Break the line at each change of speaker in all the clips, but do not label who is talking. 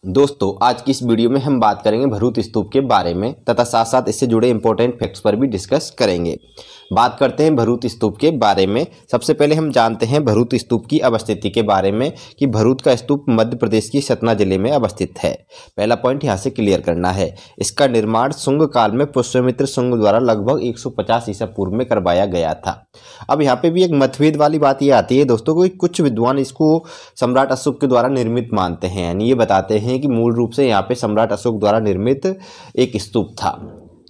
दोस्तों आज की इस वीडियो में हम बात करेंगे भरूच स्तूप के बारे में तथा साथ साथ इससे जुड़े इंपॉर्टेंट फैक्ट्स पर भी डिस्कस करेंगे। बात करते हैं भरूच स्तूप के बारे में। सबसे पहले हम जानते हैं भरूच स्तूप की अवस्थिति के बारे में कि भरूच का स्तूप मध्य प्रदेश की सतना जिले में अवस्थित है। पहला पॉइंट यहाँ से क्लियर करना है। इसका निर्माण शुंग काल में पुष्यमित्र शुंग द्वारा लगभग 150 ईसा पूर्व में करवाया गया था। अब यहाँ पे भी एक मतभेद वाली बात ये आती है दोस्तों को, कुछ विद्वान इसको सम्राट अशोक के द्वारा निर्मित मानते हैं, यानी ये बताते हैं कि मूल रूप से यहाँ पे सम्राट अशोक द्वारा निर्मित एक स्तूप था,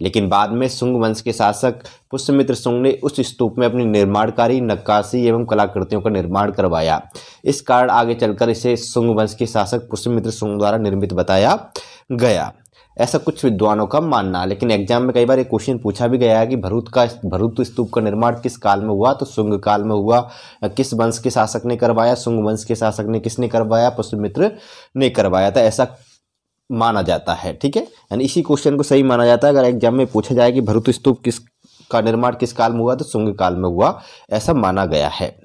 लेकिन बाद में शुंग वंश के शासक पुष्यमित्र शुंग ने उस स्तूप में अपनी निर्माणकारी नक्काशी एवं कलाकृतियों का निर्माण करवाया। इस कारण आगे चलकर इसे शुंग वंश के शासक पुष्यमित्र शुंग द्वारा निर्मित बताया गया, ऐसा कुछ विद्वानों का मानना। लेकिन एग्जाम में कई बार एक क्वेश्चन पूछा भी गया है कि भरूच स्तूप का निर्माण किस काल में हुआ, तो शुंग काल में हुआ। किस वंश के शासक ने करवाया, शुंग वंश के शासक ने किसने करवाया, पुष्यमित्र ने करवाया था, ऐसा माना जाता है। ठीक है, यानी इसी क्वेश्चन को सही माना जाता है। अगर एग्जाम में पूछा जाए कि भरूच स्तूप किस का निर्माण किस काल में हुआ, तो शुंग काल में हुआ, ऐसा माना गया है।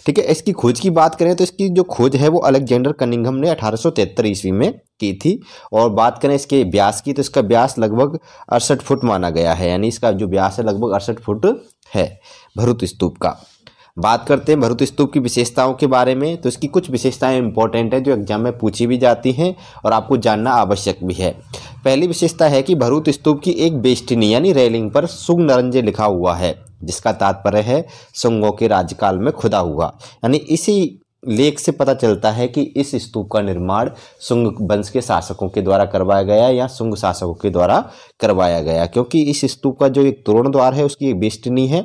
ठीक है, इसकी खोज की बात करें तो इसकी जो खोज है वो अलेक्जेंडर कनिंघम ने 1873 ईस्वी में की थी। और बात करें इसके व्यास की तो इसका व्यास लगभग 68 फुट माना गया है, यानी इसका जो व्यास है लगभग 68 फुट है भरूच स्तूप का। बात करते हैं भरूच स्तूप की विशेषताओं के बारे में, तो इसकी कुछ विशेषताएं इंपॉर्टेंट है जो एग्जाम में पूछी भी जाती हैं और आपको जानना आवश्यक भी है। पहली विशेषता है कि भरूच स्तूप की एक बेष्टनी यानी रेलिंग पर शुंग नरंजे लिखा हुआ है, जिसका तात्पर्य है शुंगों के राज्यकाल में खुदा हुआ। यानी इसी लेख से पता चलता है कि इस स्तूप का निर्माण शुंग वंश के शासकों के द्वारा करवाया गया या शुंग शासकों के द्वारा करवाया गया, क्योंकि इस स्तूप का जो एक तोरण द्वार है उसकी एक बेष्टनी है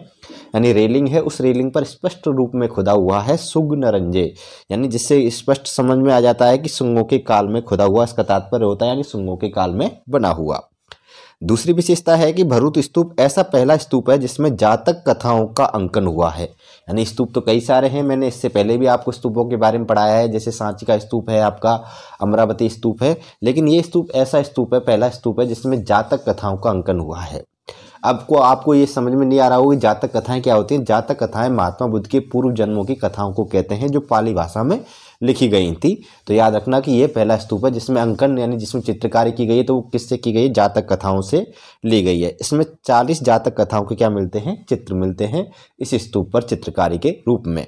यानी रेलिंग है, उस रेलिंग पर स्पष्ट रूप में खुदा हुआ है शुंग नरंजे, यानी जिससे स्पष्ट समझ में आ जाता है कि शुंगों के काल में खुदा हुआ, इसका तात्पर्य होता है यानी शुंगों के काल में बना हुआ। दूसरी विशेषता है कि भरूच स्तूप ऐसा पहला स्तूप है जिसमें जातक कथाओं का अंकन हुआ है। यानी स्तूप तो कई सारे हैं, मैंने इससे पहले भी आपको स्तूपों के बारे में पढ़ाया है, जैसे सांची का स्तूप है, आपका अमरावती स्तूप है, लेकिन ये स्तूप ऐसा स्तूप है, पहला स्तूप है जिसमें जातक कथाओं का अंकन हुआ है। आपको ये समझ में नहीं आ रहा होगा कि जातक कथाएं क्या होती हैं। जातक कथाएं महात्मा बुद्ध के पूर्व जन्मों की कथाओं को कहते हैं जो पाली भाषा में लिखी गई थी। तो याद रखना कि ये पहला स्तूप है जिसमें अंकन यानी जिसमें चित्रकारी की गई है, तो वो किससे की गई है, जातक कथाओं से ली गई है। इसमें 40 जातक कथाओं के क्या मिलते हैं, चित्र मिलते हैं इस स्तूप पर चित्रकारी के रूप में।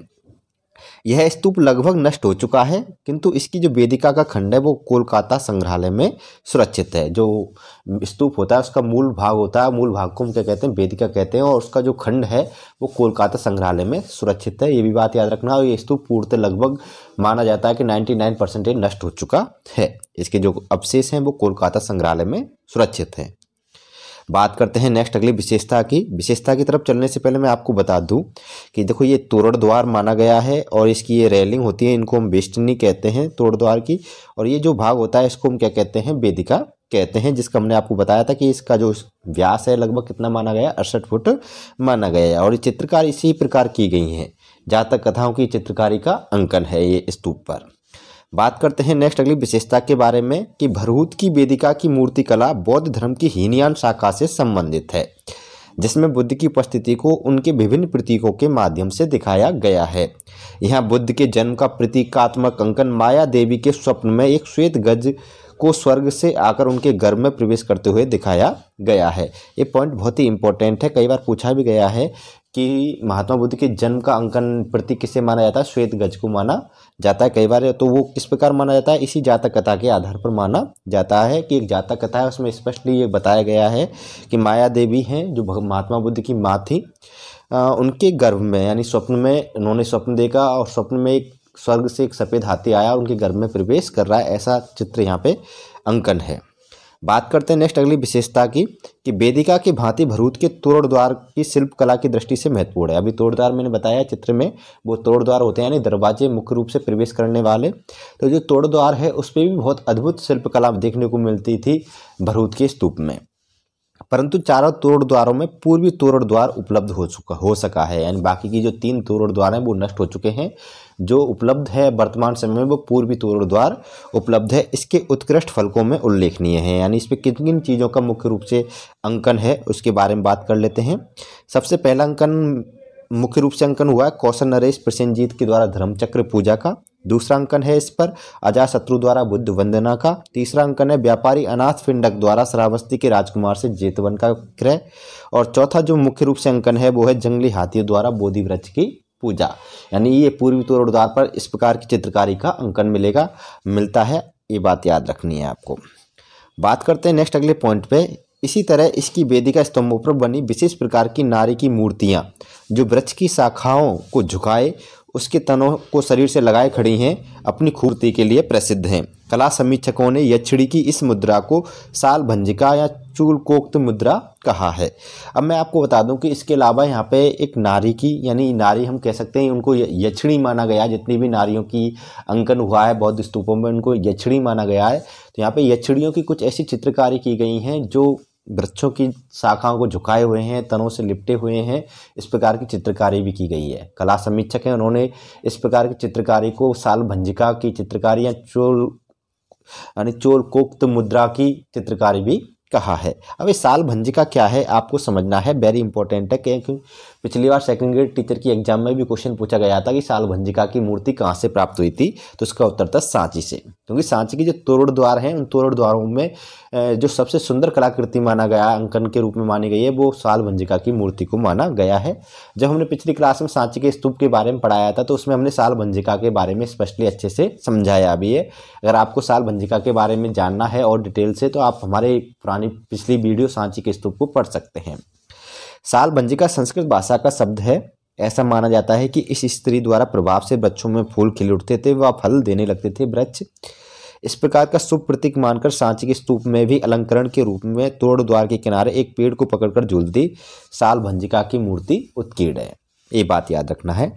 यह स्तूप लगभग नष्ट हो चुका है, किंतु इसकी जो वेदिका का खंड है वो कोलकाता संग्रहालय में सुरक्षित है। जो स्तूप होता है उसका मूल भाग होता है, मूल भाग को हम क्या कहते हैं, वेदिका कहते हैं, और उसका जो खंड है वो कोलकाता संग्रहालय में सुरक्षित है। ये भी बात याद रखना। और ये स्तूप पूर्णतः लगभग माना जाता है कि 99% नष्ट हो चुका है। इसके जो अवशेष हैं वो कोलकाता संग्रहालय में सुरक्षित हैं। बात करते हैं नेक्स्ट अगली विशेषता की तरफ चलने से पहले मैं आपको बता दूं कि देखो ये तोरण द्वार माना गया है और इसकी ये रेलिंग होती है, इनको हम बेष्टनी कहते हैं तोरण द्वार की, और ये जो भाग होता है इसको हम क्या कहते हैं, वेदिका कहते हैं, जिसका हमने आपको बताया था कि इसका जो व्यास है लगभग कितना माना गया, 68 फुट माना गया है। और ये चित्रकारी इसी प्रकार की गई हैं, जातक कथाओं की चित्रकारी का अंकन है ये स्तूप पर। बात करते हैं नेक्स्ट अगली विशेषता के बारे में कि भरूच की वेदिका की मूर्ति कला बौद्ध धर्म की हीनयान शाखा से संबंधित है, जिसमें बुद्ध की उपस्थिति को उनके विभिन्न प्रतीकों के माध्यम से दिखाया गया है। यहाँ बुद्ध के जन्म का प्रतीकात्मक अंकन माया देवी के स्वप्न में एक श्वेत गज को स्वर्ग से आकर उनके गर्भ में प्रवेश करते हुए दिखाया गया है। ये पॉइंट बहुत ही इंपॉर्टेंट है, कई बार पूछा भी गया है कि महात्मा बुद्ध के जन्म का अंकन प्रतीक किसे माना जाता है, श्वेत गज को माना जाता है कई बार। तो वो किस प्रकार माना जाता है, इसी जातक कथा के आधार पर माना जाता है कि एक जातक कथा है, उसमें स्पष्टली ये बताया गया है कि माया देवी हैं जो महात्मा बुद्ध की माँ थी, उनके गर्भ में यानी स्वप्न में उन्होंने स्वप्न देखा और स्वप्न में एक स्वर्ग से एक सफ़ेद हाथी आया और उनके गर्भ में प्रवेश कर रहा है, ऐसा चित्र यहाँ पे अंकन है। बात करते हैं नेक्स्ट अगली विशेषता की कि वेदिका की भांति भरूच के तोरण द्वार की शिल्प कला की दृष्टि से महत्वपूर्ण है। अभी तोरण द्वार मैंने बताया चित्र में, वो तोरण द्वार होते हैं यानी दरवाजे मुख्य रूप से प्रवेश करने वाले। तो जो तोरण द्वार है उस पर भी बहुत अद्भुत शिल्प कला देखने को मिलती थी भरूच के स्तूप में, परंतु चारों तोरण द्वारों में पूर्वी तोरण द्वार उपलब्ध हो सका है, यानी बाकी की जो 3 तोरण द्वार हैं वो नष्ट हो चुके हैं। जो उपलब्ध है वर्तमान समय में वो पूर्वी तोरण द्वार उपलब्ध है। इसके उत्कृष्ट फलकों में उल्लेखनीय है, यानी इस पर किन किन चीज़ों का मुख्य रूप से अंकन है उसके बारे में बात कर लेते हैं। सबसे पहला अंकन मुख्य रूप से अंकन हुआ है कौशल नरेश प्रसेनजीत के द्वारा धर्मचक्र पूजा का, दूसरा अंकन है इस पर अजातशत्रु द्वारा बुद्ध वंदना का। तीसरा अंकन है व्यापारी अनाथ पिंडक द्वारा श्रावस्ती के राजकुमार से जेतवन का क्रय। और चौथा जो मुख्य रूप से अंकन है वो है जंगली हाथियों द्वारा बोधि वृक्ष की पूजा। यानी ये पूर्वी तोरण द्वार पर इस प्रकार की चित्रकारी का अंकन मिलता है, ये बात याद रखनी है आपको। बात करते हैं नेक्स्ट अगले पॉइंट पे। इसी तरह इसकी वेदिका स्तंभों पर बनी विशेष प्रकार की नारी की मूर्तियां जो वृक्ष की शाखाओं को झुकाए उसके तनों को शरीर से लगाए खड़ी हैं, अपनी खूबसूरती के लिए प्रसिद्ध हैं। कला समीक्षकों ने यक्षिणी की इस मुद्रा को साल भंजिका या चूलकोक्त मुद्रा कहा है। अब मैं आपको बता दूं कि इसके अलावा यहाँ पे एक नारी की, यानी नारी हम कह सकते हैं उनको यक्षिणी माना गया। जितनी भी नारियों की अंकन हुआ है बौद्ध स्तूपों में उनको यक्षिणी माना गया है। तो यहाँ पे यक्षिणियों की कुछ ऐसी चित्रकारी की गई हैं जो वृक्षों की शाखाओं को झुकाए हुए हैं, तनों से लिपटे हुए हैं, इस प्रकार की चित्रकारी भी की गई है। कला समीक्षक हैं, उन्होंने इस प्रकार की चित्रकारी को साल भंजिका की चित्रकारी या चोलकोक्त मुद्रा की चित्रकारी भी कहा है। अब ये साल भंजिका क्या है आपको समझना है, वेरी इंपॉर्टेंट है, क्योंकि पिछली बार सेकंड ग्रेड टीचर की एग्जाम में भी क्वेश्चन पूछा गया था कि साल भंजिका की मूर्ति कहाँ से प्राप्त हुई थी, तो इसका उत्तर था सांची से। क्योंकि सांची के जो तोरण द्वार हैं उन तोरण द्वारों में जो सबसे सुंदर कलाकृति माना गया, अंकन के रूप में मानी गई है, वो साल भंजिका की मूर्ति को माना गया है। जब हमने पिछली क्लास में सांची के स्तूप के बारे में पढ़ाया था तो उसमें हमने साल भंजिका के बारे में स्पष्टली अच्छे से समझाया भी है। अगर आपको साल भंजिका के बारे में जानना है और डिटेल से तो आप हमारे पुरानी पिछली वीडियो सांची के स्तूप को पढ़ सकते हैं। साल भंजिका संस्कृत भाषा का शब्द है। ऐसा माना जाता है कि इस स्त्री द्वारा प्रभाव से वृक्षों में फूल खिल उठते थे व फल देने लगते थे वृक्ष। इस प्रकार का शुभ प्रतीक मानकर सांची के स्तूप में भी अलंकरण के रूप में तोरण द्वार के किनारे एक पेड़ को पकड़कर झूलती साल भंजिका की मूर्ति उत्कीर्ण है। ये बात याद रखना है।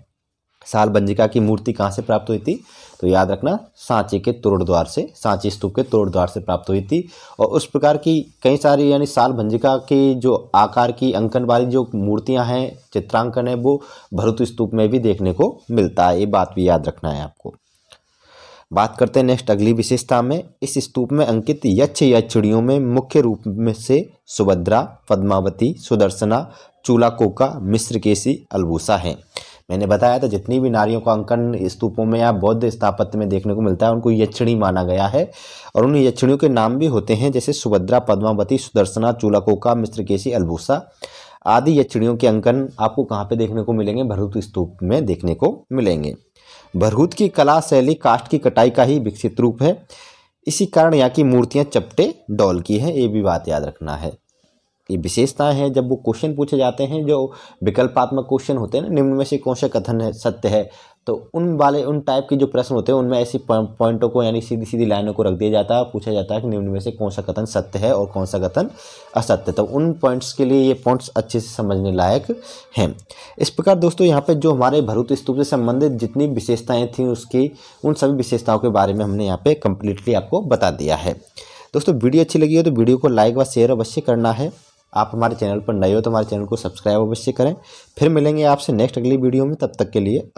साल भंजिका की मूर्ति कहाँ से प्राप्त हुई थी, तो याद रखना सांची के तोरण द्वार से, सांची स्तूप के तोरण द्वार से प्राप्त हुई थी। और उस प्रकार की कई सारी यानी साल भंजिका के जो आकार की अंकन वाली जो मूर्तियां हैं, चित्रांकन है, वो भरूत स्तूप में भी देखने को मिलता है। ये बात भी याद रखना है आपको। बात करते हैं नेक्स्ट अगली विशेषता में। इस स्तूप में अंकित यक्षिणियों में मुख्य रूप में से सुभद्रा, पद्मावती, सुदर्शना, चूलाकोका, मिश्रकेशी, अलबूसा हैं। मैंने बताया था जितनी भी नारियों का अंकन स्तूपों में या बौद्ध स्थापत्य में देखने को मिलता है उनको यक्षिणी माना गया है। और उन यक्षिणियों के नाम भी होते हैं जैसे सुभद्रा, पद्मावती, सुदर्शना, चूलाकोका, मिश्रकेशी, अलबूसा आदि यक्षिणियों के अंकन आपको कहाँ पे देखने को मिलेंगे, भरूत स्तूप में देखने को मिलेंगे। भरूत की कला शैली काष्ठ की कटाई का ही विकसित रूप है। इसी कारण यहाँ की मूर्तियाँ चपटे डौल की हैं, ये भी बात याद रखना है। ये विशेषताएं हैं। जब वो क्वेश्चन पूछे जाते हैं जो विकल्पात्मक क्वेश्चन होते हैं ना, निम्न में से कौन सा कथन है सत्य है, तो उन टाइप के जो प्रश्न होते हैं उनमें ऐसी पॉइंटों को यानी सीधी सीधी लाइनों को रख दिया जाता है, पूछा जाता है कि निम्न में से कौन सा कथन सत्य है और कौन सा कथन असत्य। तो उन पॉइंट्स के लिए ये पॉइंट्स अच्छे से समझने लायक हैं। इस प्रकार दोस्तों यहाँ पे जो हमारे भरूत स्तूप से संबंधित जितनी विशेषताएँ थीं उसकी उन सभी विशेषताओं के बारे में हमने यहाँ पे कम्प्लीटली आपको बता दिया है। दोस्तों वीडियो अच्छी लगी हो तो वीडियो को लाइक व शेयर अवश्य करना है। आप हमारे चैनल पर नए हो तो हमारे चैनल को सब्सक्राइब अवश्य करें। फिर मिलेंगे आपसे नेक्स्ट अगली वीडियो में, तब तक के लिए